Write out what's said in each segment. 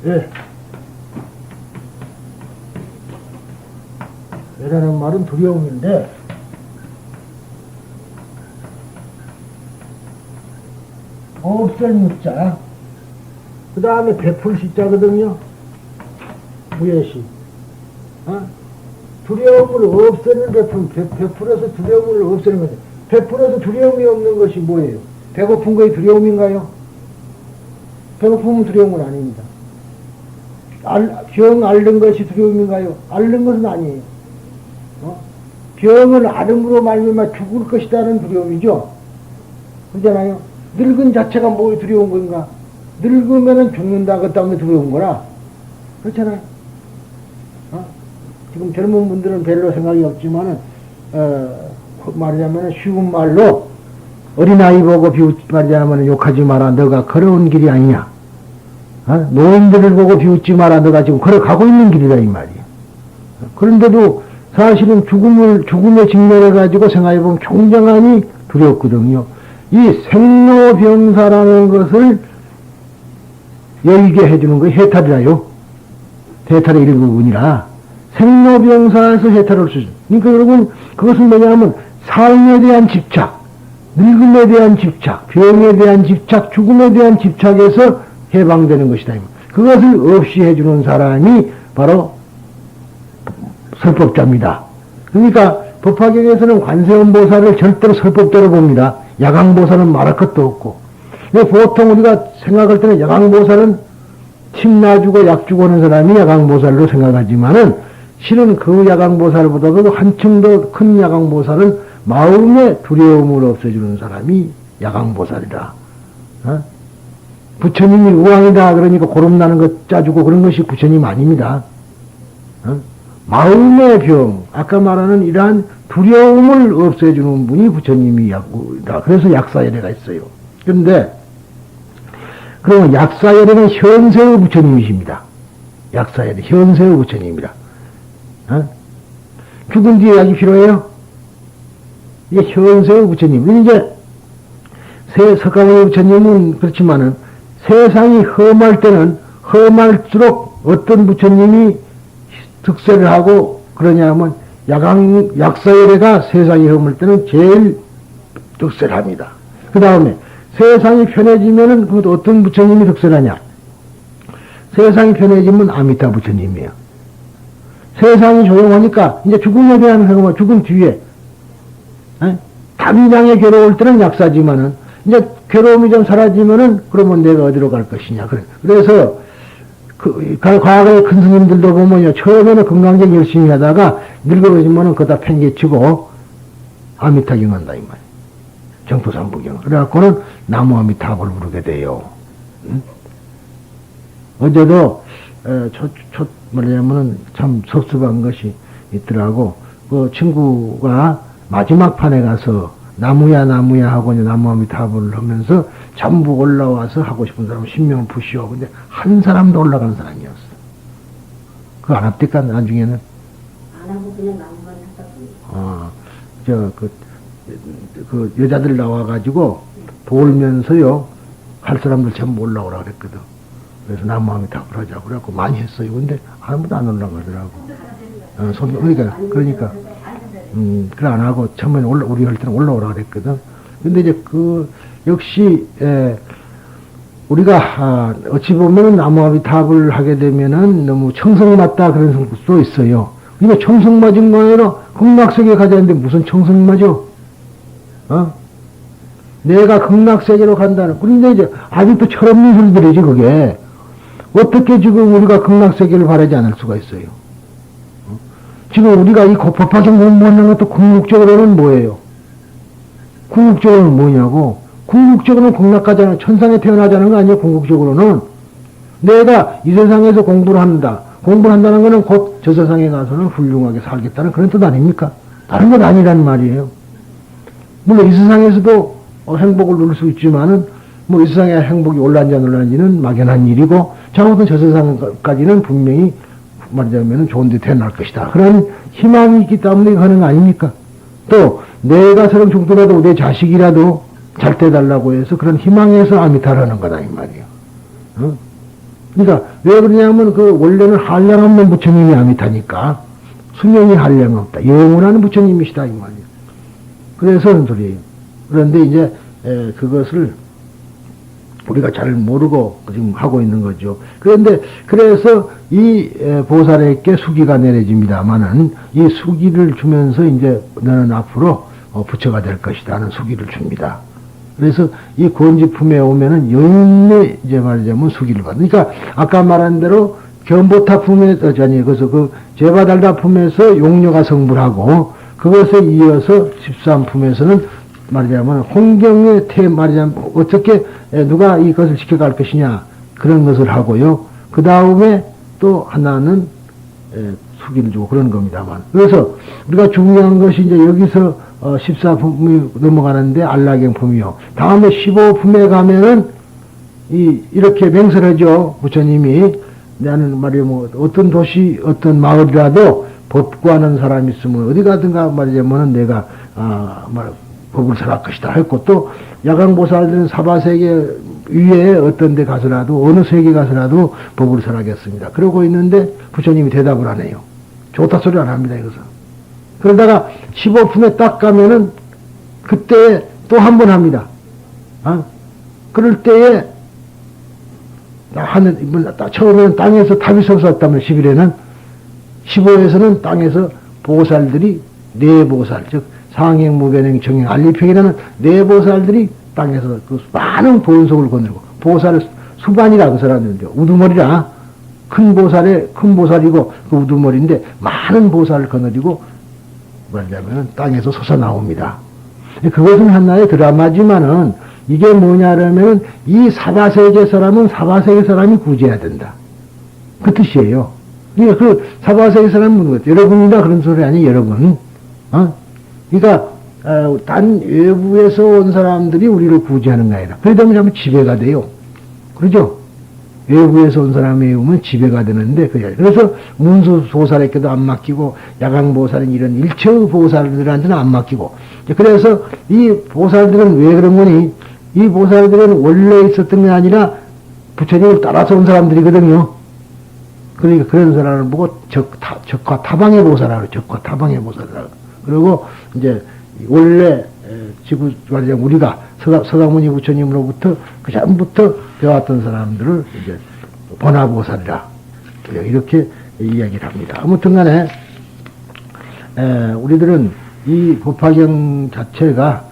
예. 왜라는 말은 두려움인데, 없앨 무자, 그 다음에 베풀 시자거든요. 무예시. 두려움을 없애는 베풀어서 두려움을 없애는 거죠. 베풀어서 두려움이 없는 것이 뭐예요? 배고픈 거에 두려움인가요? 배고픔은 두려움은 아닙니다. 병 앓는 것이 두려움인가요? 앓는 것은 아니에요. 병을 앓음으로 말미암아 죽을 것이라는 두려움이죠. 그렇잖아요. 늙은 자체가 뭐 두려운 건가? 늙으면은 죽는다, 그 때문에 두려운 거라. 그렇잖아요. 지금 젊은 분들은 별로 생각이 없지만은, 말하자면 쉬운 말로, 어린아이 보고 말하자면 욕하지 마라. 너가 걸어온 길이 아니냐. 노인들을 보고 비웃지 마라. 너가 지금 걸어가고 있는 길이다, 이 말이야. 그런데도 사실은 죽음에 직면해가지고 생각해보면 굉장히 두렵거든요. 이 생로병사라는 것을 열게 해주는 게 해탈이라요. 해탈의 일부분이라. 생로병사에서 해탈을 수 있어요. 그러니까 여러분, 그것은 뭐냐면 삶에 대한 집착, 늙음에 대한 집착, 병에 대한 집착, 죽음에 대한 집착에서 해방되는 것이다. 그것을 없이 해주는 사람이 바로 설법자입니다. 그러니까 법화경에서는 관세음보살을 절대로 설법자로 봅니다. 야광보살은 말할 것도 없고. 보통 우리가 생각할 때는 야광보살은 침 놔주고 약 주고 하는 사람이 야광보살로 생각하지만은 실은 그 야광보살보다도 한층 더 큰 야광보살은 마음의 두려움을 없애주는 사람이 야광보살이다. 부처님이 우왕이다 그러니까 고름나는 것 짜주고 그런 것이 부처님 아닙니다. 마음의 병, 아까 말하는 이러한 두려움을 없애주는 분이 부처님이 약구다. 그래서 약사열애가 있어요. 그런데 그러면 약사열애는 현세의 부처님이십니다. 약사열애, 현세의 부처님이라. 죽은 뒤에 약이 필요해요? 이게 현세의 부처님. 이제 석가모니 부처님은 그렇지만은 세상이 험할 때는 험할수록 어떤 부처님이 득세를 하고 그러냐면 약사열애가 세상이 험할 때는 제일 득세를 합니다. 그 다음에 세상이 편해지면은 그 어떤 부처님이 득세를 하냐? 세상이 편해지면 아미타 부처님이에요. 세상이 조용하니까 이제 죽음에 대한 생각은 죽은 뒤에 담장에 괴로울 때는 약사지만은 이제 괴로움이 좀 사라지면은 그러면 내가 어디로 갈 것이냐. 그래서 과거의 큰 스님들도 보면요. 처음에는 건강적 열심히 하다가 늙어지면은 그다 팽개치고 아미타경 한다, 이 말이에요. 정토삼부경. 그래갖고는 나무 아미타불을 부르게 돼요. 어제도, 뭐냐면은 참 섭섭한 것이 있더라고. 그 친구가 마지막 판에 가서 나무야 하고 이제 나무 아미타불을 하면서 전부 올라와서 하고 싶은 사람 10명을 푸시오. 근데 한 사람도 올라간 사람이었어. 그거 안 합니까? 나중에는? 안 하고 그냥 나무만 했었군요. 그 여자들 나와가지고 돌면서요, 할 사람들 전부 올라오라 그랬거든. 그래서 나무 아미타불 하자고 그래갖고 많이 했어요. 근데 아무도 안 올라가더라고. 그러니까. 그래 안 하고 처음에는 우리 할 때는 올라오라 그랬거든. 근데 이제 역시 우리가 어찌 보면은 나무 아미타불 하게 되면은 너무 청성맞다 그런 수도 있어요. 근데 청성맞은 거 아니라 극락세계 가자는데 무슨 청성맞어? 내가 극락세계로 간다는. 그런데 이제 아직도 철없는 소리들이지 그게. 어떻게 지금 우리가 극락세계를 바라지 않을 수가 있어요? 지금 우리가 이 법화경 공부하는 것도 궁극적으로는 뭐예요? 궁극적으로는 뭐냐고? 궁극적으로는 극락가자는 천상에 태어나자는 거 아니에요? 궁극적으로는 내가 이 세상에서 공부를 한다. 공부를 한다는 것은 곧 저 세상에 가서는 훌륭하게 살겠다는 그런 뜻 아닙니까? 다른 건 아니란 말이에요. 물론 이 세상에서도 행복을 누릴 수 있지만은 뭐 이 세상에 행복이 올라앉아 놀란지는 막연한 일이고 장후든 저 세상까지는 분명히 말하자면 좋은 데 태어날 것이다. 그런 희망이 있기 때문에 하는 거 아닙니까? 또 내가 서령 죽더라도 내 자식이라도 잘 돼달라고 해서 그런 희망에서 아미타를 하는 거다 이 말이에요. 그러니까 왜 그러냐면 그 원래는 한량 없는 부처님이 아미타니까 수명이 한량 없다. 영원한 부처님이시다 이 말이에요. 그래서 그런 소리예요. 그런데 이제 그것을 우리가 잘 모르고 지금 하고 있는 거죠. 그런데 그래서 이 보살에게 수기가 내려집니다만은 이 수기를 주면서 이제 너는 앞으로 부처가 될 것이다 하는 수기를 줍니다. 그래서 이 권지품에 오면은 여인의 이제 말하자면 수기를 받으. 그러니까 아까 말한 대로 견보타품에서 그래서 그 제바달다품에서 용녀가 성불하고 그것에 이어서 13품에서는 말하자면 홍경의 말하자면 어떻게 누가 이것을 지켜갈 것이냐 그런 것을 하고요. 그 다음에 또 하나는 수기를 주고 그런 겁니다만. 그래서 우리가 중요한 것이 이제 여기서 14품이 넘어가는데 안락행품이요. 다음에 15품에 가면은 이렇게 맹설하죠. 부처님이 나는 말이야 뭐 어떤 도시 어떤 마을이라도 법구하는 사람이 있으면 어디 가든가 말이자면은 내가 법을 설할 것이다 했고 또 야광보살들은 사바세계 위에 어떤 데 가서라도 어느 세계 가서라도 법을 설하겠습니다. 그러고 있는데 부처님이 대답을 안 해요. 좋다 소리 안 합니다. 이것은. 그러다가 15품에 딱 가면은 그때 또 한 번 합니다. 그럴 때에 처음에는 땅에서 탑이 섰었다면 11에는 15에서는 땅에서 보살들이 네 보살 즉 상행, 무변행, 정행, 알리평이라는 네 보살들이 땅에서 그 많은 본성을 거느리고 보살 수반이라 그 사람들인데 우두머리라 큰 보살이고 그 우두머리인데 많은 보살을 거느리고 뭐냐면 땅에서 솟아나옵니다. 그것은 하나의 드라마지만은 이게 뭐냐면 이 사바세계 사람은 사바세계 사람이 구제해야 된다. 그 뜻이에요. 그러니까 그 사바세계 사람은 뭐는 여러분이다 그런 소리 아니 여러분. 그러니까 단 외부에서 온 사람들이 우리를 구제하는 게 아니라 그러다 보면 지배가 돼요. 그러죠? 외부에서 온 사람이 오면 지배가 되는데 그래서 문수보살에게도 안 맡기고 야광보살은 이런 일처보살들한테는 안 맡기고 그래서 이 보살들은 왜 그런 거니? 이 보살들은 원래 있었던 게 아니라 부처님을 따라서 온 사람들이거든요. 그러니까 그런 사람을 보고 적화 타방의 보살하고 적화 타방의 보살하고 그리고 이제 원래 지구 말하자면 우리가 서가모니 부처님으로부터 그 전부터 배웠던 사람들을 이제 번화보살이라 이렇게 이야기를 합니다. 아무튼간에 우리들은 이 법화경 자체가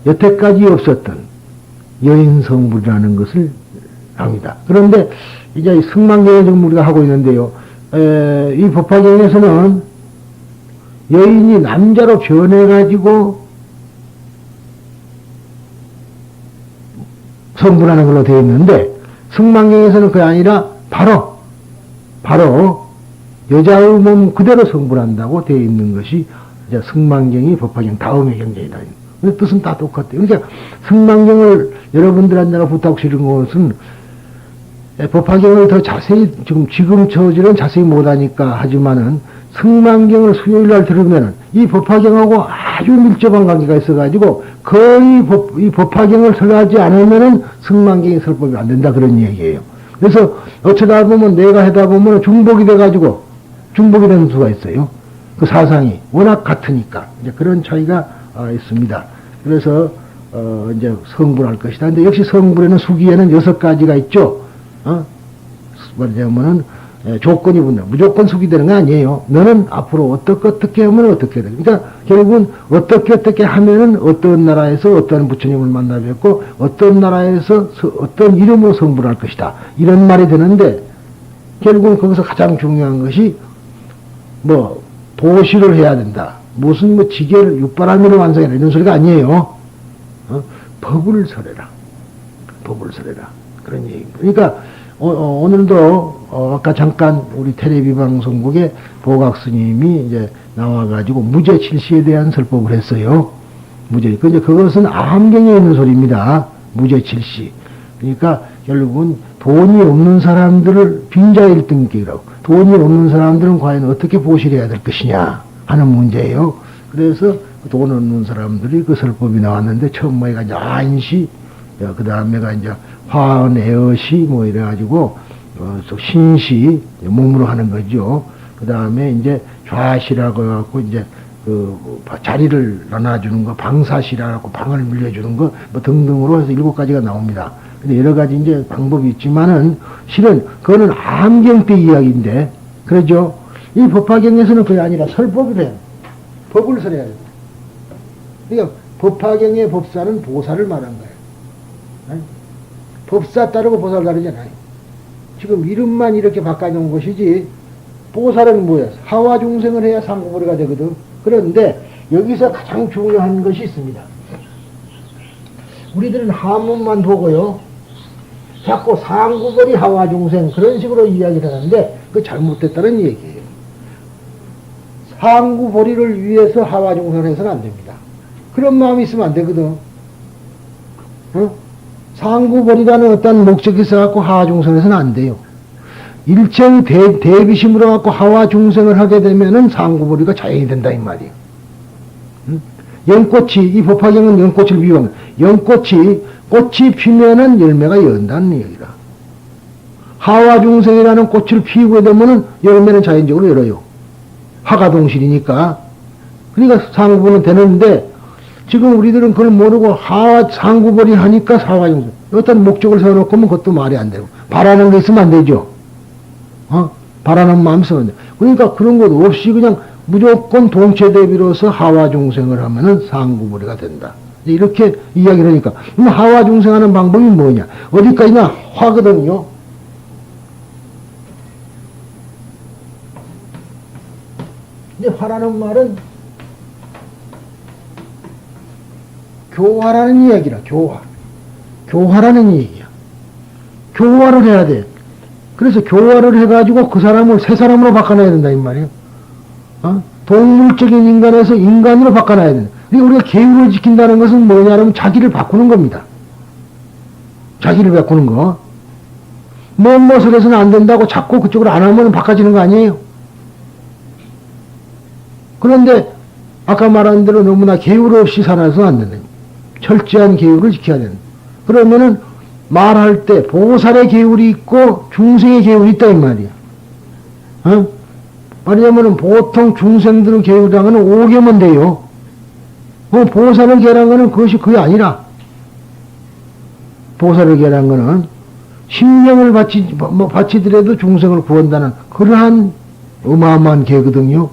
여태까지 없었던 여인성불이라는 것을 합니다. 그런데 이제 승망경을 지금 우리가 하고 있는데요. 이 법화경에서는 여인이 남자로 변해가지고 성불하는 걸로 되어 있는데 승망경에서는 그게 아니라 바로 여자의 몸 그대로 성불한다고 되어 있는 것이 이제 승망경이 법화경 다음의 경전이다. 뜻은 다 똑같아요. 그러니까 승망경을 여러분들한테 내가 부탁드리는 것은 법화경을 더 자세히 지금 처지는 자세히 못하니까 하지만은 승망경을 수요일 날 들으면은 이 법화경하고 아주 밀접한 관계가 있어가지고 거의 이 법화경을 설하지 않으면은 승망경이 설법이 안 된다 그런 얘기예요. 그래서 어쩌다 보면 내가 하다 보면 중복이 돼가지고 중복이 되는 수가 있어요. 그 사상이 워낙 같으니까 이제 그런 차이가 있습니다. 그래서 이제 성불할 것이다. 근데 역시 성불에는 수기에는 6가지가 있죠. 말하자면은 조건이 붙는 무조건 수기되는 거 아니에요. 너는 앞으로 어떻게 하면 어떻게 돼. 그러니까 결국은 어떻게 하면은 어떤 나라에서 어떤 부처님을 만나 뵙고 어떤 나라에서 어떤 이름으로 성불할 것이다. 이런 말이 되는데 결국은 거기서 가장 중요한 것이 뭐 도시를 해야 된다. 무슨 뭐 지계를 육바라밀을 완성해라 이런 소리가 아니에요. 법을 설해라. 법을 설해라. 그런 얘기입니다. 그러니까 오늘도 아까 잠깐 우리 텔레비 방송국에 보각 스님이 이제 나와가지고 무죄 칠시에 대한 설법을 했어요. 무죄. 근데 그것은 암경에 있는 소리입니다. 무죄 칠시. 그러니까 결국은 돈이 없는 사람들을 빈자 일등기라고. 돈이 없는 사람들은 과연 어떻게 보실해야 될 것이냐 하는 문제예요. 그래서 돈 없는 사람들이 그 설법이 나왔는데 처음 뭐가 이제 안시 그 다음에가 이제 화언, 애어시, 뭐 이래가지고, 또 신시, 몸으로 하는 거죠. 그 다음에 이제 좌시라고 해갖고, 이제, 자리를 나눠주는 거, 방사시라고 방을 물려주는 거, 뭐 등등으로 해서 7가지가 나옵니다. 근데 여러 가지 이제 방법이 있지만은, 실은, 그거는 암경 때 이야기인데, 그러죠? 이 법화경에서는 그게 아니라 설법을 해요. 법을 설해야 돼요. 그러니까, 법화경의 법사는 보살을 말한 거예요. 아니? 법사 따르고 보살 다르잖아요. 지금 이름만 이렇게 바꿔놓은 것이지, 보살은 뭐야? 하와 중생을 해야 상구보리가 되거든. 그런데 여기서 가장 중요한 것이 있습니다. 우리들은 한문만 보고요. 자꾸 상구보리 하와 중생 그런 식으로 이야기를 하는데 그 잘못됐다는 얘기예요. 상구보리를 위해서 하와 중생을 해서는 안 됩니다. 그런 마음이 있으면 안 되거든. 상구보리라는 어떤 목적이 있어갖고 하와 중생을 해서는 안 돼요. 일체의 대비심으로 갖고 하와 중생을 하게 되면은 상구보리가 자연이 된다 이 말이에요. 연꽃이 이 법화경은 연꽃을 비유한 꽃이 피면은 열매가 연다는 얘기라. 하와 중생이라는 꽃을 피우게 되면은 열매는 자연적으로 열어요. 화가 동실이니까. 그러니까 상구보리는 되는데 지금 우리들은 그걸 모르고 상구보리 하니까 하와 중생 어떤 목적을 세워놓고 면 그것도 말이 안 되고 바라는 게 있으면 안 되죠. 바라는 마음 쓰면 돼. 그러니까 그런 것 없이 그냥 무조건 동체 대비로서 하와 중생을 하면은 상구보리가 된다. 이렇게 이야기를 하니까. 그럼 하와 중생하는 방법이 뭐냐? 어디까지나 화거든요. 근데 화라는 말은 교화라는 이야기라, 교화. 교화라는 얘기야. 교화를 해야 돼. 그래서 교화를 해가지고 그 사람을 새 사람으로 바꿔놔야 된다, 이 말이에요. 동물적인 인간에서 인간으로 바꿔놔야 된다. 우리가 계율을 지킨다는 것은 뭐냐면 자기를 바꾸는 겁니다. 자기를 바꾸는 거. 무엇을 해서는 안 된다고 자꾸 그쪽으로 안 하면 바꿔지는 거 아니에요? 그런데 아까 말한 대로 너무나 계율 없이 살아서 안 된다. 철저한 계율을 지켜야 된다. 그러면은 말할 때 보살의 계율이 있고 중생의 계율이 있다 이 말이야. 말하자면은 보통 중생들의 계율이라는 거는 5개면 돼요. 보살을 계란 거는 그것이 그게 아니라 보살을 계란 거는 신명을 바치더라도 중생을 구한다는 그러한 어마어마한 계거든요.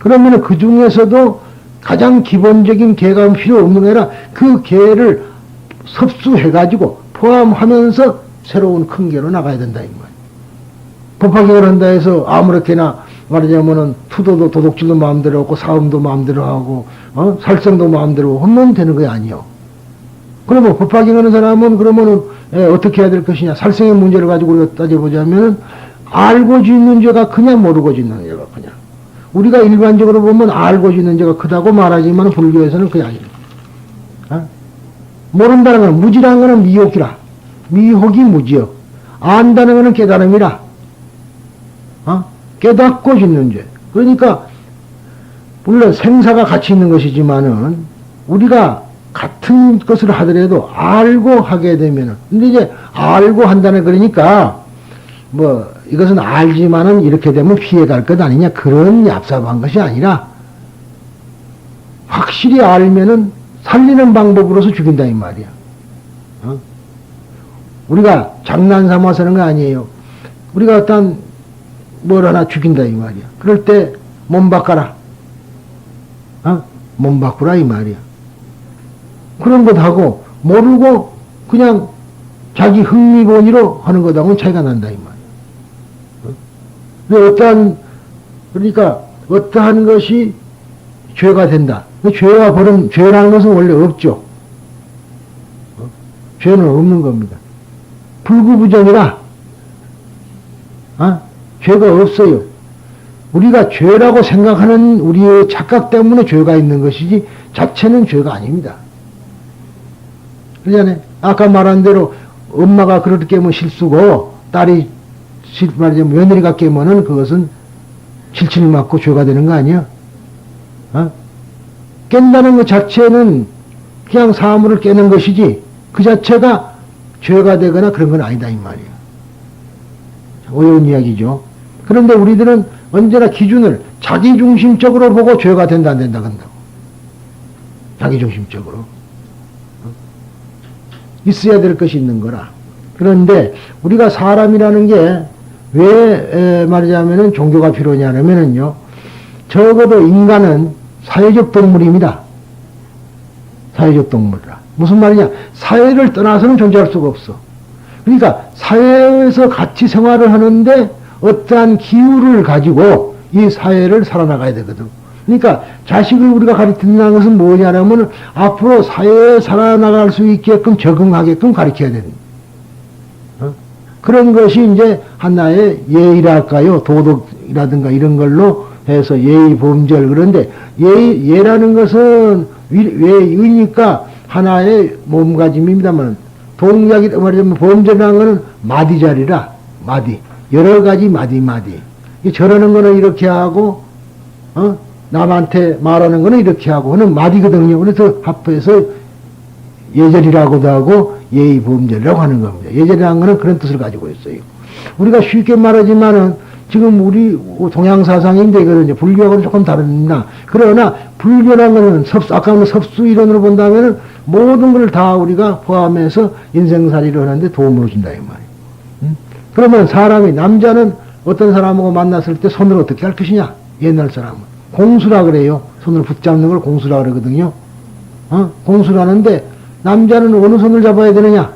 그러면은 그 중에서도 가장 기본적인 계가 필요 없는 게 아니라 그 계를 섭수해가지고 포함하면서 새로운 큰 계로 나가야 된다 이 말이에요. 법화경을 한다 해서 아무렇게나 말하자면은 투도도 도둑질도 마음대로 하고 사음도 마음대로 하고 살생도 마음대로 하면 되는 게 아니요. 그러면 법화경 하는 사람은 그러면은 어떻게 해야 될 것이냐? 살생의 문제를 가지고 우리가 따져보자면은 알고 짓는 죄가 그냥 모르고 짓는 죄가 그냥. 우리가 일반적으로 보면 알고 짓는 죄가 크다고 말하지만 불교에서는 그게 아닙니다. 모른다는 건 무지라는 거는 미혹이라. 미혹이 무지요. 안다는 거는 깨달음이라. 깨닫고 짓는 죄. 그러니까 물론 생사가 같이 있는 것이지만은 우리가 같은 것을 하더라도 알고 하게 되면은 근데 이제 알고 한다는 그러니까 뭐 이것은 알지만은 이렇게 되면 피해갈 것 아니냐 그런 얍삽한 것이 아니라 확실히 알면은 살리는 방법으로서 죽인다 이 말이야. 우리가 장난 삼아서 하는 거 아니에요. 우리가 어떤 뭘 하나 죽인다 이 말이야. 그럴 때 몸 바꿔라. 몸 바꾸라 이 말이야. 그런 것 하고 모르고 그냥 자기 흥미본의로 하는 것하고는 차이가 난다 이 말이야. 그러니까 어떠한 것이 죄가 된다. 죄와 벌은 죄라는 것은 원래 없죠. 죄는 없는 겁니다. 불구부정이라 죄가 없어요. 우리가 죄라고 생각하는 우리의 착각 때문에 죄가 있는 것이지 자체는 죄가 아닙니다. 그러잖아요. 아까 말한 대로 엄마가 그렇게 깨면 실수고 딸이 말하자면 며느리가 깨면은 그것은 칠칠 맞고 죄가 되는 거 아니야? 깬다는 것 자체는 그냥 사물을 깨는 것이지 그 자체가 죄가 되거나 그런 건 아니다 이 말이에요. 어려운 이야기죠. 그런데 우리들은 언제나 기준을 자기중심적으로 보고 죄가 된다 안 된다 한다고. 자기중심적으로. 있어야 될 것이 있는 거라. 그런데 우리가 사람이라는 게 왜 말하자면은 종교가 필요냐면은요. 적어도 인간은 사회적 동물입니다. 사회적 동물이라. 무슨 말이냐? 사회를 떠나서는 존재할 수가 없어. 그러니까 사회에서 같이 생활을 하는데 어떠한 기후를 가지고 이 사회를 살아나가야 되거든. 그러니까 자식을 우리가 가르친다는 것은 뭐냐면 앞으로 사회에 살아나갈 수 있게끔 적응하게끔 가르쳐야 되는. 그런 것이 이제 하나의 예의랄까요? 도덕이라든가 이런 걸로 해서 예의, 범절. 그런데 예라는 것은 예의니까 하나의 몸가짐입니다만 동작이 말하자면 범절이라는 것은 마디자리라. 마디. 여러 가지 마디. 저러는 거는 이렇게 하고, 남한테 말하는 거는 이렇게 하고, 그는 마디거든요. 그래서 합해서 예절이라고도 하고, 예의 범절이라고 하는 겁니다. 예절이라는 거는 그런 뜻을 가지고 있어요. 우리가 쉽게 말하지만은, 지금 우리 동양사상인데, 이거는 이제 불교하고는 조금 다릅니다. 그러나, 불교라는 거는 아까 섭수 이론으로 본다면은, 모든 걸 다 우리가 포함해서 인생살이를 하는데 도움을 준다, 이 말이에요. 그러면 사람이, 남자는 어떤 사람하고 만났을 때 손을 어떻게 할 것이냐? 옛날 사람은. 공수라 그래요. 손을 붙잡는 걸 공수라 그러거든요. 공수라는데, 남자는 어느 손을 잡아야 되느냐?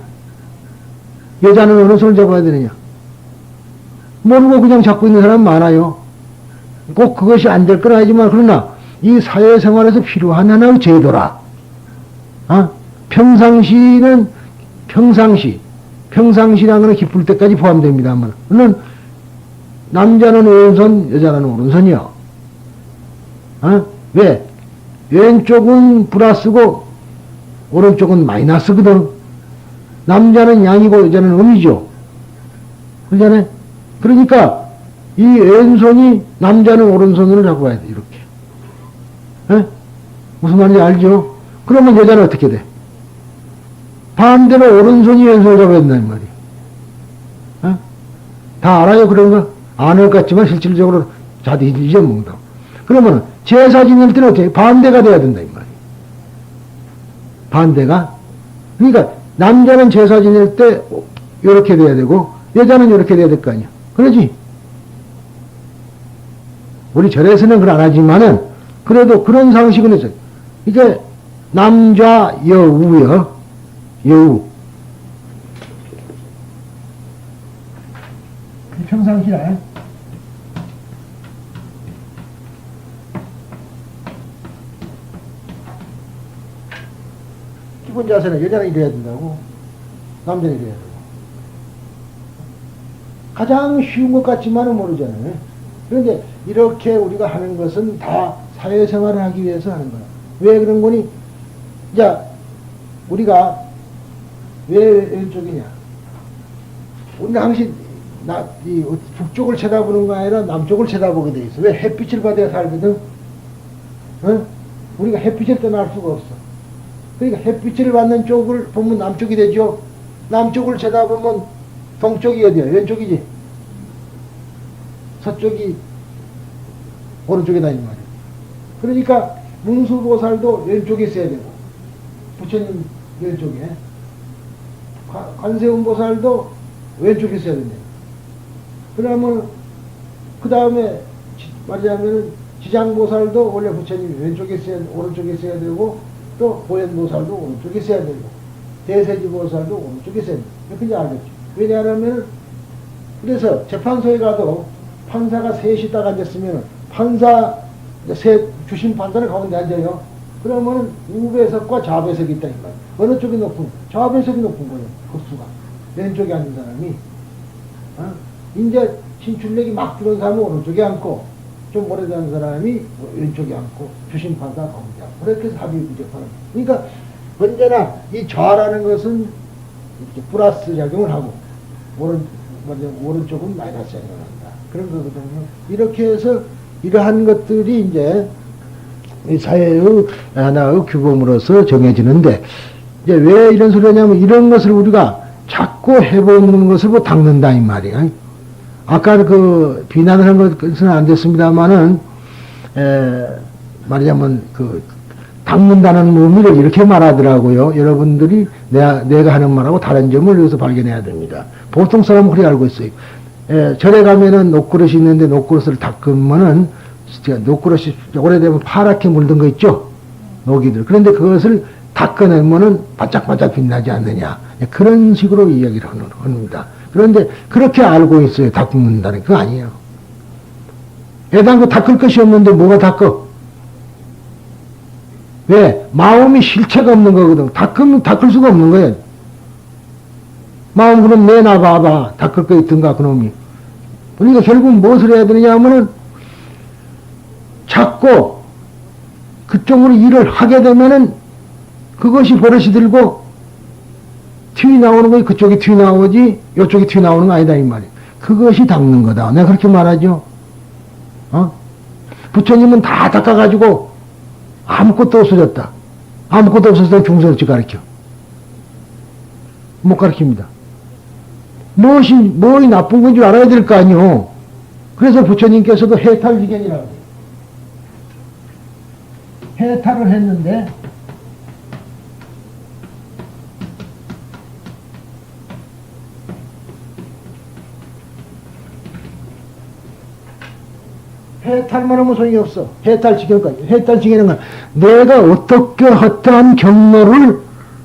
여자는 어느 손을 잡아야 되느냐? 모르고 그냥 잡고 있는 사람 많아요. 꼭 그것이 안 될 건 아니지만, 그러나, 이 사회생활에서 필요한 하나의 제도라. 평상시라는 거는 기쁠 때까지 포함됩니다만, 물론, 남자는 왼손, 여자는 오른손이요. 왜? 왼쪽은 플러스고, 오른쪽은 마이너스거든. 남자는 양이고, 여자는 음이죠. 그러잖아요? 그러니까, 이 왼손이 남자는 오른손으로 잡아야 돼, 이렇게. 무슨 말인지 알죠? 그러면 여자는 어떻게 돼? 반대로 오른손이 왼손을 잡아야 된다는 말이에요. 다 알아요, 그런 거? 아는 것 같지만 실질적으로 자기 잊어먹는다고. 그러면 제사 지낼 때는 어떻게? 반대가 돼야 된다, 이 말이에요. 반대가? 그러니까 남자는 제사 지낼 때 이렇게 돼야 되고, 여자는 이렇게 돼야 될 거 아니야. 그러지? 우리 절에서는 그걸 안 하지만은, 그래도 그런 상식은 있어요. 이게 남자 여우요. 여우. 평상시라요. 기본 자세는 여자는 이래야 된다고, 남자는 이래야 되고. 가장 쉬운 것 같지만은 모르잖아요. 그런데 이렇게 우리가 하는 것은 다 사회생활을 하기 위해서 하는 거야. 왜 그런 거니? 자, 우리가 왜 왼쪽이냐? 우리는 항상 북쪽을 쳐다보는 거 아니라 남쪽을 쳐다보게 돼 있어. 왜? 햇빛을 받아야 살거든. 우리가 햇빛을 떠날 수가 없어. 그러니까 햇빛을 받는 쪽을 보면 남쪽이 되죠. 남쪽을 쳐다보면 동쪽이 어디야? 왼쪽이지. 서쪽이 오른쪽이다 이 말이야. 그러니까 문수보살도 왼쪽에 있어야 되고, 부처님 왼쪽에, 관세음보살도 왼쪽에 있어야 된다. 그러면 그 다음에 말하자면 지장보살도 원래 부처님 왼쪽에 있어야, 오른쪽에 있어야 되고, 또 보현보살도 오른쪽에 있어야 되고, 대세지보살도 오른쪽에 있어야 되고. 이렇게 알겠죠. 왜냐하면 그래서 재판소에 가도 판사가 셋이 딱 앉았으면 주심 판사는 가운데 앉아요. 그러면 우배석과 좌배석이 있다. 어느 쪽이 높은? 좌배석이 높은 거예요. 급수가. 왼쪽에 앉은 사람이. 이제 신출력이 막 들어온 사람은 오른쪽에 앉고, 좀 오래된 사람이 왼쪽에 앉고, 주심 판사 가운데 앉고. 그렇게 해서 합의 부적하는. 그러니까 언제나 이 좌라는 것은 이렇게 플러스 작용을 하고, 오른쪽은 마이너스 작용을 한다. 그런 거거든요. 이렇게 해서 이러한 것들이 이제 이 사회의 하나의 규범으로서 정해지는데, 이제 왜 이런 소리 하냐면 이런 것을 우리가 자꾸 해보는 것을 뭐 닦는다 이 말이야. 아까 그 비난을 한 것은 안 됐습니다만은 말하자면 그 닦는다는 의미를 이렇게 말하더라고요. 여러분들이 내가 하는 말하고 다른 점을 여기서 발견해야 됩니다. 보통 사람은 그렇게 알고 있어요. 절에 가면은 녹그릇이 있는데 녹그릇을 닦으면은 녹그릇이 오래되면 파랗게 물든 거 있죠? 녹이들. 그런데 그것을 닦아내면은 바짝바짝 빛나지 않느냐. 그런 식으로 이야기를 합니다. 그런데 그렇게 알고 있어요. 닦는다는 거 아니에요. 애당그 닦을 것이 없는데 뭐가 닦어? 왜? 마음이 실체가 없는 거거든. 닦을 수가 없는 거예요. 마음 그럼 내놔봐봐. 닦을 거 있든가 그놈이. 그러니까 결국 무엇을 해야 되느냐 하면은 자꾸 그쪽으로 일을 하게 되면은 그것이 버릇이 들고 튀 나오는 거지. 그쪽이 튀 나오지 이쪽이 튀 나오는 거 아니다 이 말이야. 그것이 닦는 거다. 내가 그렇게 말하죠. 부처님은 다 닦아가지고 아무것도 없어졌다. 아무것도 없어졌다. 중생 어찌 가르쳐? 못 가르칩니다. 뭐이 나쁜 건 줄 알아야 될 거 아니오. 그래서 부처님께서도 해탈지견이라고 해요. 해탈을 했는데 해탈만 하면 소용이 없어. 해탈지견까지. 해탈지견은 건 내가 어떻게 어떠한 경로를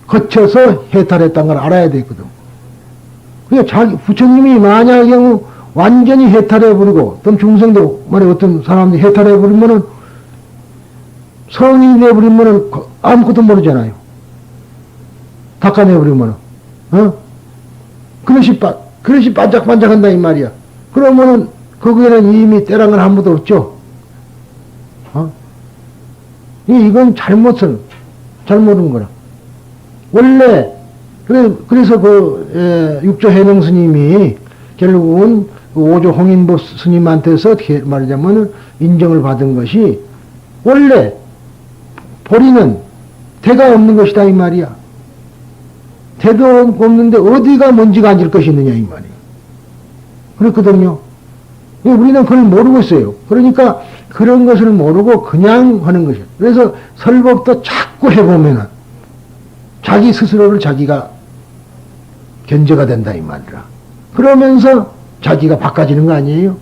거쳐서 해탈했다는 걸 알아야 되거든. 그러니까 부처님이 만약에 경우 완전히 해탈해버리고, 어떤 중생도, 어떤 사람들이 해탈해버리면은, 성인이 돼버리면은 아무것도 모르잖아요. 닦아내버리면은, 그릇이 반짝반짝한다, 이 말이야. 그러면은, 거기에는 이미 때란 건 아무도 없죠. 이건 잘못은 거라. 원래, 그래서 육조 해능 스님이 결국은 오조 홍인보 스님한테서 말하자면 인정을 받은 것이 원래 보리는 대가 없는 것이다 이 말이야. 대도 없는데 어디가 먼지가 앉을 것이 있느냐 이 말이야. 그렇거든요. 우리는 그걸 모르고 있어요. 그러니까 그런 것을 모르고 그냥 하는 것이야. 그래서 설법도 자꾸 해보면은 자기 스스로를 자기가 견제가 된다 이 말이라. 그러면서 자기가 바꿔지는 거 아니에요?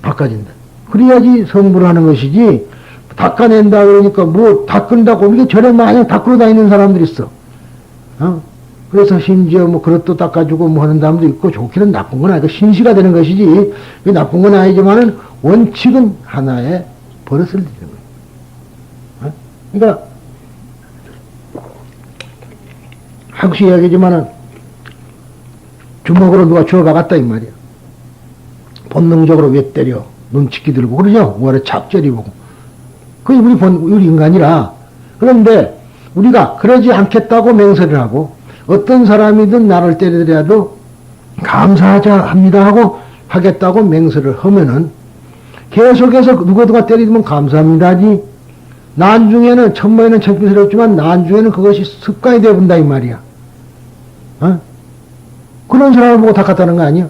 바꿔진다. 그래야지 성불을 하는 것이지 닦아낸다 그러니까 뭐 닦은다고 이게 절에 마냥 닦으러 다니는 사람들이 있어. 그래서 심지어 뭐 그릇도 닦아주고 뭐 하는 사람도 있고 좋기는 나쁜 건 아니고 신시가 되는 것이지 나쁜 건 아니지만은 원칙은 하나의 버릇을 들이는 거예요. 그러니까 항시 이야기지만은 주먹으로 누가 주워 박았다 이 말이야. 본능적으로 왜 때려 눈치기 들고 그러죠. 뭐래 착절이 보고 그게 우리 인간이라. 그런데 우리가 그러지 않겠다고 맹세를 하고 어떤 사람이든 나를 때리더라도 감사하자 합니다 하고 하겠다고 맹세를 하면은 계속해서 누구가 때리면 감사합니다지. 나중에는 천모에는 창피스럽지만 나중에는 그것이 습관이 되어본다 이 말이야. 그런 사람을 보고 닦았다는 거 아니야?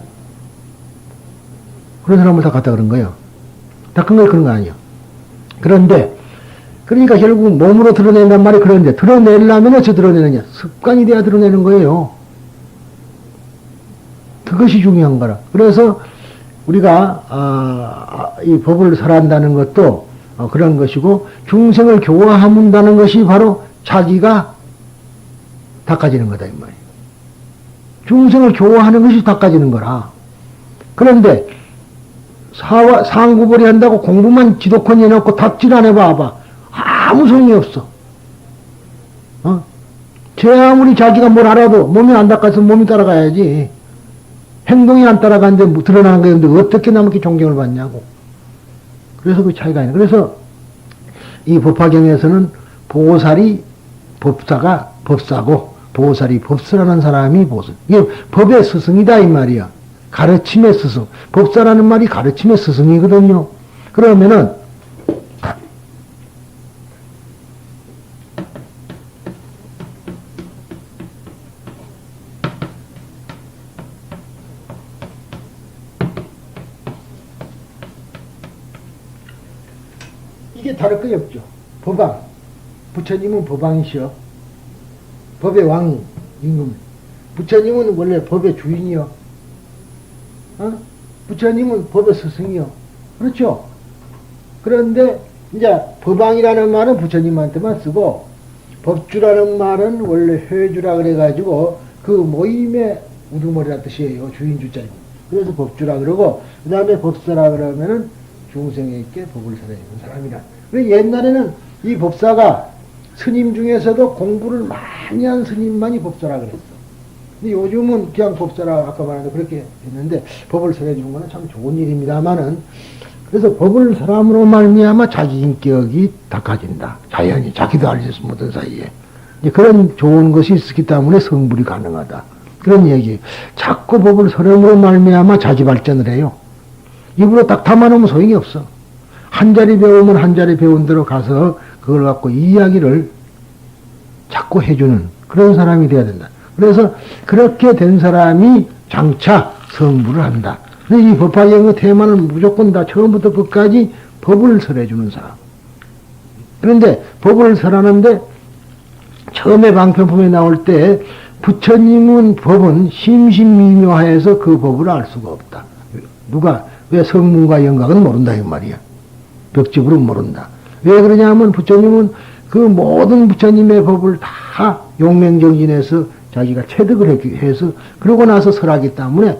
그런 사람을 닦았다 그런 거예요. 닦은 거 그런 거 아니야. 그런데 그러니까 결국 몸으로 드러낸단 말이 그런데 드러내려면 어찌 드러내느냐? 습관이 돼야 드러내는 거예요. 그것이 중요한 거라. 그래서 우리가 이 법을 설한다는 것도 그런 것이고 중생을 교화한다는 것이 바로 자기가 닦아지는 거다 이 말이에요. 중생을 교화하는 것이 닦아지는 거라. 그런데 상구벌이 한다고 공부만 지도권 해놓고 닦질 안 해봐봐. 아무 소용이 없어. 제 아무리 자기가 뭘 알아도 몸이 안 닦아서 몸이 따라가야지. 행동이 안 따라가는데 드러나는 게 있는데 어떻게 남에게 존경을 받냐고. 그래서 그 차이가 있는. 그래서 이 법화경에서는 보살이 법사가 법사고 보살이 법사라는 사람이 보살. 이게 법의 스승이다 이 말이야. 가르침의 스승. 법사라는 말이 가르침의 스승이거든요. 그러면은 이제 다를 거 없죠. 법왕. 부처님은 법왕이시여. 법의 왕, 임금. 부처님은 원래 법의 주인이요. 부처님은 법의 스승이요. 그렇죠? 그런데, 이제, 법왕이라는 말은 부처님한테만 쓰고, 법주라는 말은 원래 회주라 그래가지고, 그 모임의 우두머리란 뜻이에요. 주인 주자님. 그래서 법주라 그러고, 그 다음에 법사라 그러면은 중생에게 법을 설해주는 사람이라. 옛날에는 이 법사가 스님 중에서도 공부를 많이 한 스님만이 법사라 그랬어. 근데 요즘은 그냥 법사라 아까 말한 대로 그렇게 했는데 법을 설해주는 거는 참 좋은 일입니다만은 그래서 법을 사람으로 말미암아 자기 인격이 닦아진다. 자연히 자기도 알지 못한 사이에 이제 그런 좋은 것이 있기 때문에 성불이 가능하다. 그런 얘기. 자꾸 법을 설함으로 말미암아 자기 발전을 해요. 입으로 딱 담아놓으면 소용이 없어. 한 자리 배우면 한 자리 배운 대로 가서 그걸 갖고 이야기를 자꾸 해주는 그런 사람이 돼야 된다. 그래서 그렇게 된 사람이 장차 성불을 한다. 그래서 이 법화경의 테마는 무조건 다 처음부터 끝까지 법을 설해주는 사람. 그런데 법을 설하는데 처음에 방편품에 나올 때 부처님은 법은 심심미묘하여서 그 법을 알 수가 없다. 누가 왜 성문과 영각은 모른다 이 말이야. 벽집으로 모른다. 왜 그러냐면 부처님은 그 모든 부처님의 법을 다 용맹정진해서 자기가 체득을 해서 그러고 나서 설하기 때문에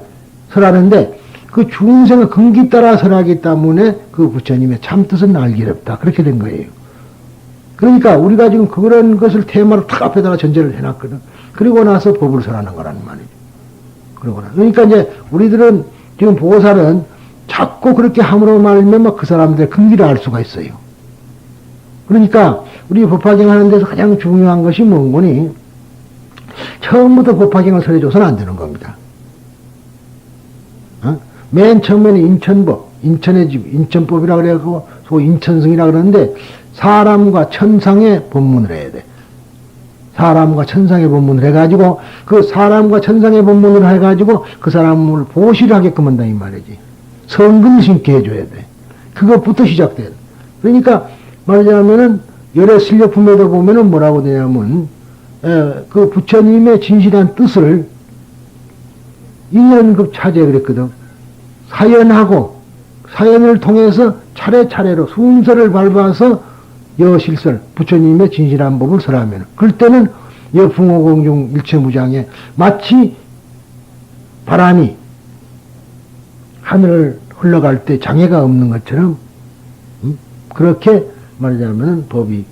설하는데 그 중생의 근기 따라 설하기 때문에 그 부처님의 참뜻은 알기 어렵다. 그렇게 된 거예요. 그러니까 우리가 지금 그런 것을 테마로 탁 앞에다가 전제를 해놨거든. 그리고 나서 법을 설하는 거란 말이죠. 그러니까 이제 우리들은 지금 보살은 자꾸 그렇게 함으로 말면 그 사람들의 근기를 알 수가 있어요. 그러니까 우리 법화경 하는 데서 가장 중요한 것이 뭔 거니? 처음부터 법화경을 설해줘서는 안 되는 겁니다. 맨 처음에는 인천법, 인천의 집, 인천법이라 그래갖고 소위 인천승이라 그러는데 사람과 천상의 법문을 해야 돼. 사람과 천상의 법문을 해가지고 그 사람과 천상의 법문을 해가지고 그 사람을 보시를 하게끔 한다 이 말이지. 성금 심게 해줘야 돼. 그것부터 시작돼. 그러니까 말하자면은 열애 실력품에도 보면은 뭐라고 되냐면 그 부처님의 진실한 뜻을 인연급 차지해 그랬거든. 사연하고 사연을 통해서 차례차례로 순서를 밟아서 여실설 부처님의 진실한 법을 설하면 그럴 때는 여풍호공중 일체무장에 마치 바람이 하늘을 흘러갈 때 장애가 없는 것처럼 그렇게 말하자면 법이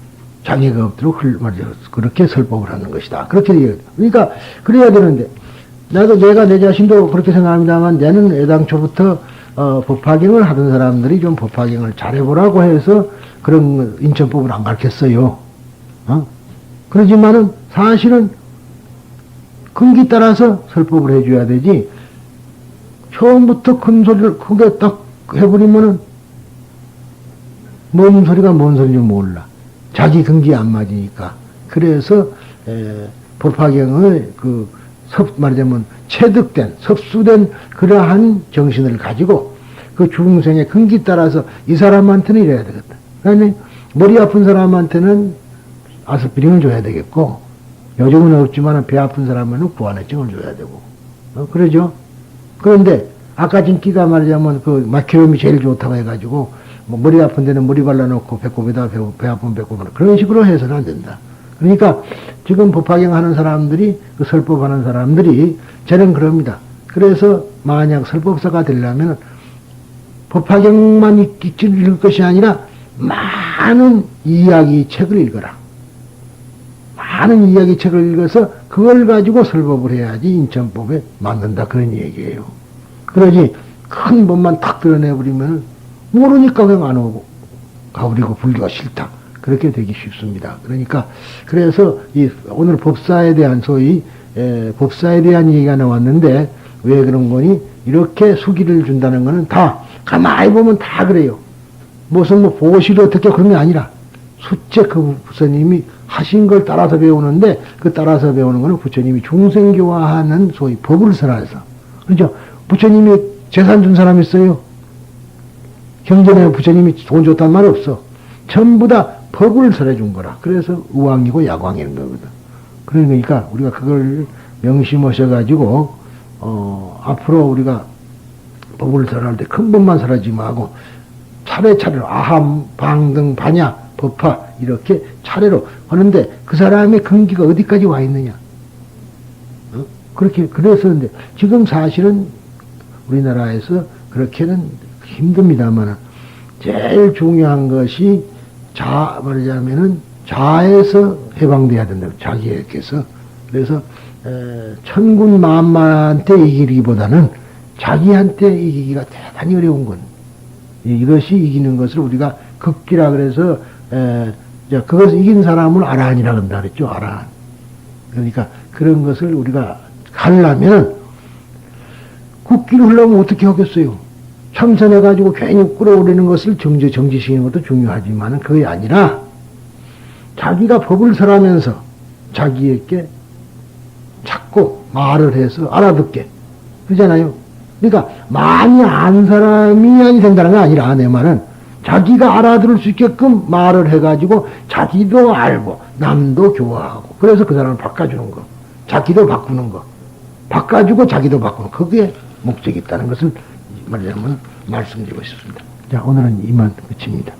장애가 없도록 그렇게 설법을 하는 것이다. 그렇게 얘기해요. 그러니까 그래야 되는데 내가 내 자신도 그렇게 생각합니다만 내는 애당초부터 법화경을 하던 사람들이 좀 법화경을 잘해보라고 해서 그런 인천법을 안 가르쳤어요. 그러지만은 사실은 근기 따라서 설법을 해줘야 되지 처음부터 큰 소리를 크게 딱 해버리면은 뭔 소리가 뭔 소리인지 몰라. 자기 근기에 안 맞으니까. 그래서 법화경을 말하자면 체득된 섭수된 그러한 정신을 가지고 그 중생의 근기 따라서 이 사람한테는 이래야 되겠다. 그러니 머리 아픈 사람한테는 아스피린을 줘야 되겠고 요즘은 없지만 배 아픈 사람에는 구안해증을 줘야 되고 그러죠. 그런데 아까 진기가 말하자면 그 마취염이 제일 좋다고 해가지고 뭐 머리 아픈 데는 머리 발라놓고 배꼽에다 배 아픈 배꼽 그런 식으로 해서는 안 된다. 그러니까 지금 법화경 하는 사람들이 그 설법하는 사람들이 저는 그럽니다. 그래서 만약 설법사가 되려면 법화경만 읽을 것이 아니라 많은 이야기 책을 읽어라. 많은 이야기 책을 읽어서 그걸 가지고 설법을 해야지 인천법에 맞는다 그런 얘기예요. 그러지 큰 법만 탁 드러내버리면 모르니까 그냥 안 오고 가버리고 불교가 싫다. 그렇게 되기 쉽습니다. 그러니까 그래서 오늘 법사에 대한 소위 법사에 대한 얘기가 나왔는데 왜 그런 거니? 이렇게 수기를 준다는 거는 다 가만히 보면 다 그래요. 무슨 뭐 보시를 어떻게 그런 게 아니라 수째 그 부처님이 하신 걸 따라서 배우는데 그 따라서 배우는 거는 부처님이 중생교화하는 소위 법을 설해서 그렇죠. 부처님이 재산 준 사람 있어요. 경전에 부처님이 돈 줬단 말 없어. 전부 다 법을 설해준 거라. 그래서 의왕이고 야광인 거거든. 그러니까 우리가 그걸 명심하셔가지고, 앞으로 우리가 법을 설할 때 큰 법만 설하지 말고, 차례차례로 아함, 방등, 반야, 법화, 이렇게 차례로 하는데 그 사람의 근기가 어디까지 와 있느냐. 그렇게, 그랬었는데, 지금 사실은 우리나라에서 그렇게는 힘듭니다만, 제일 중요한 것이 말하자면은 자에서 해방돼야 된다. 자기에게서. 그래서, 천군 만마한테 이기기보다는 자기한테 이기기가 대단히 어려운 건. 이것이 이기는 것을 우리가 극기라 그래서, 그것을 이긴 사람을 아라한이라 한다 그랬죠. 아라한. 그러니까 그런 것을 우리가 가려면 국기를 흘러면 어떻게 하겠어요? 참선해가지고 괜히 끌어올리는 것을 정지시키는 것도 중요하지만 그게 아니라 자기가 법을 설하면서 자기에게 자꾸 말을 해서 알아듣게. 그러잖아요. 그러니까 많이 안 사람이 아니 된다는 게 아니라 내 말은 자기가 알아들을 수 있게끔 말을 해가지고 자기도 알고 남도 교화하고 그래서 그 사람을 바꿔주는 거. 자기도 바꾸는 거. 바꿔주고 자기도 바꾸는 거. 그게 목적이 있다는 것을 말하자면 말씀드리고 싶습니다. 자, 오늘은 이만 끝입니다.